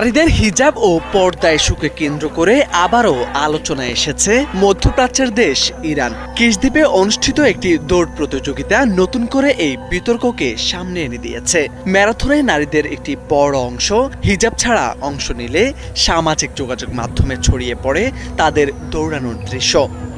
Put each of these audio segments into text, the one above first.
নারীদের হিজাব ও পর্দা ইস্যুকে কেন্দ্র করে আবারও আলোচনায় এসেছে মধ্যপ্রাচ্যের দেশ ইরান। কিসদ্বীপে অনুষ্ঠিত একটি দৌড় প্রতিযোগিতা নতুন করে এই বিতর্ককে সামনে এনে দিয়েছে। ম্যারাথনে নারীদের একটি বড় অংশ হিজাব ছাড়া অংশ নিলে সামাজিক যোগাযোগ মাধ্যমে ছড়িয়ে পড়ে তাদের দৌড়ানোর দৃশ্য।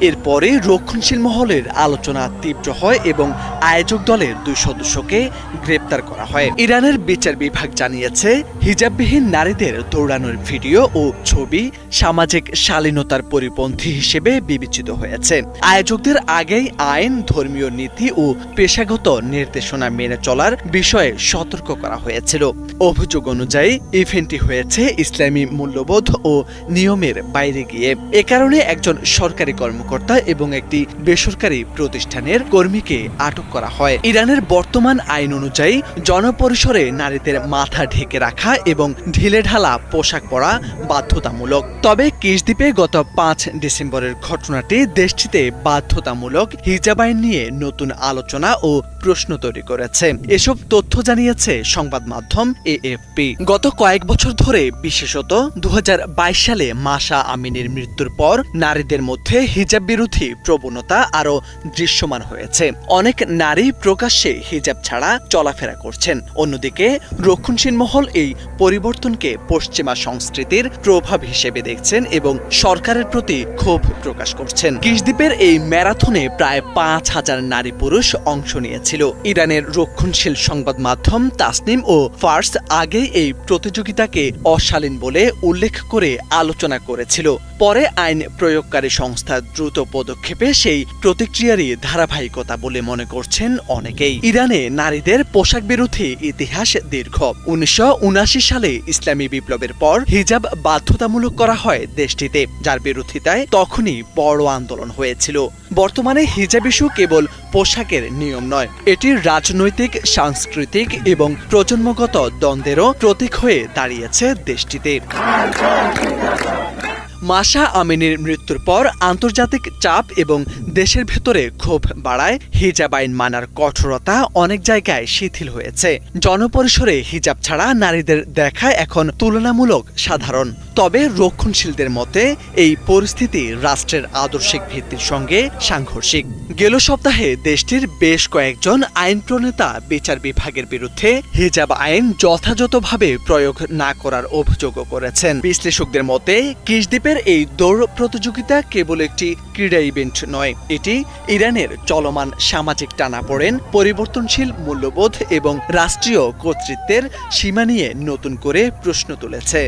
এরপরে রক্ষণশীল মহলের আলোচনা তীব্র হয় এবং আয়োজক দলের 2 সদস্যকে গ্রেপ্তার করা হয়। ইরানের বিচার বিভাগ জানিয়েছে, হিজাববিহীন নারীদের দৌড়ানোর ভিডিও ও ছবি সামাজিক শালীনতার পরিপন্থী হিসেবে বিবেচিত হয়েছে। আয়োজকদের আগেই আইন, ধর্মীয় নীতি ও পেশাগত নির্দেশনা মেনে চলার বিষয়ে সতর্ক করা হয়েছিল। অভিযোগ অনুযায়ী ইভেন্টটি হয়েছে ইসলামী মূল্যবোধ ও নিয়মের বাইরে গিয়ে। এ কারণে একজন সরকারি কর্মকর্তা এবং একটি বেসরকারি প্রতিষ্ঠানের কর্মীকে আটক করা হয়। ইরানের বর্তমান আইন অনুযায়ী জনপরিসরে নারীদের মাথা ঢেকে রাখা এবং ঢিলেঢালা পোশাক পরা বাধ্যতামূলক। তবে কিসদ্বীপে গত 5 ডিসেম্বরের ঘটনাটি দেশটিতে বাধ্যতামূলক হিজাব আইন নিয়ে নতুন আলোচনা ও প্রশ্ন তৈরি করেছে। এসব তথ্য জানিয়েছে সংবাদ মাধ্যম এএফপি। গত কয়েক বছর ধরে, বিশেষত 2022 সালে মাশা আমিনের মৃত্যুর পর নারীদের মধ্যে হিজাব বিরোধী প্রবণতা আরও দৃশ্যমান হয়েছে। অনেক নারী প্রকাশ্যে হিজাব ছাড়া চলাফেরা করছেন। অন্যদিকে রক্ষণশীল মহল এই পরিবর্তনকে পশ্চিমা সংস্কৃতির প্রভাব হিসেবে দেখছেন এবং সরকারের প্রতি ক্ষোভ প্রকাশ করছেন। কিসদ্বীপের এই ম্যারাথনে প্রায় 5000 নারী পুরুষ অংশ নিয়েছিল। ইরানের রক্ষণশীল সংবাদ মাধ্যম তাসনিম ও ফার্স আগেই এই প্রতিযোগিতাকে অশালীন বলে উল্লেখ করে আলোচনা করেছিল। পরে আইন প্রয়োগকারী সংস্থা দ্রুত পদক্ষেপে সেই প্রতিক্রিয়ারই ধারাবাহিকতা বলে মনে করছেন অনেকেই। ইরানে নারীদের পোশাক বিরোধী ইতিহাস দীর্ঘ। 1979 সালে ইসলামী বিপ্লবের পর হিজাব বাধ্যতামূলক করা হয় দেশটিতে, যার বিরোধিতায় তখনই বড় আন্দোলন হয়েছিল। বর্তমানে হিজাব ইস্যু কেবল পোশাকের নিয়ম নয়, এটি রাজনৈতিক, সাংস্কৃতিক এবং প্রজন্মগত দ্বন্দ্বেরও প্রতীক হয়ে দাঁড়িয়েছে দেশটিতে। মাশা আমিনের মৃত্যুর পর আন্তর্জাতিক চাপ এবং দেশের ভেতরে ক্ষোভ বাড়ায় হিজাব আইন মানার কঠোরতা অনেক জায়গায় শিথিল হয়েছে। জনপরিসরে হিজাব ছাড়া নারীদের দেখা এখন তুলনামূলক সাধারণ। তবে রক্ষণশীলদের মতে এই পরিস্থিতি রাষ্ট্রের আদর্শিক ভিত্তির সঙ্গে সাংঘর্ষিক। গেল সপ্তাহে দেশটির বেশ কয়েকজন আইন প্রণেতা বিচার বিভাগের বিরুদ্ধে হিজাব আইন যথাযথভাবে প্রয়োগ না করার অভিযোগও করেছেন। বিশ্লেষকদের মতে কিসদ্বীপের এই দৌড় প্রতিযোগিতা কেবল একটি ক্রীড়া ইভেন্ট নয়, এটি ইরানের চলমান সামাজিক টানাপোড়েন, পরিবর্তনশীল মূল্যবোধ এবং রাষ্ট্রীয় কর্তৃত্বের সীমা নিয়ে নতুন করে প্রশ্ন তুলেছে।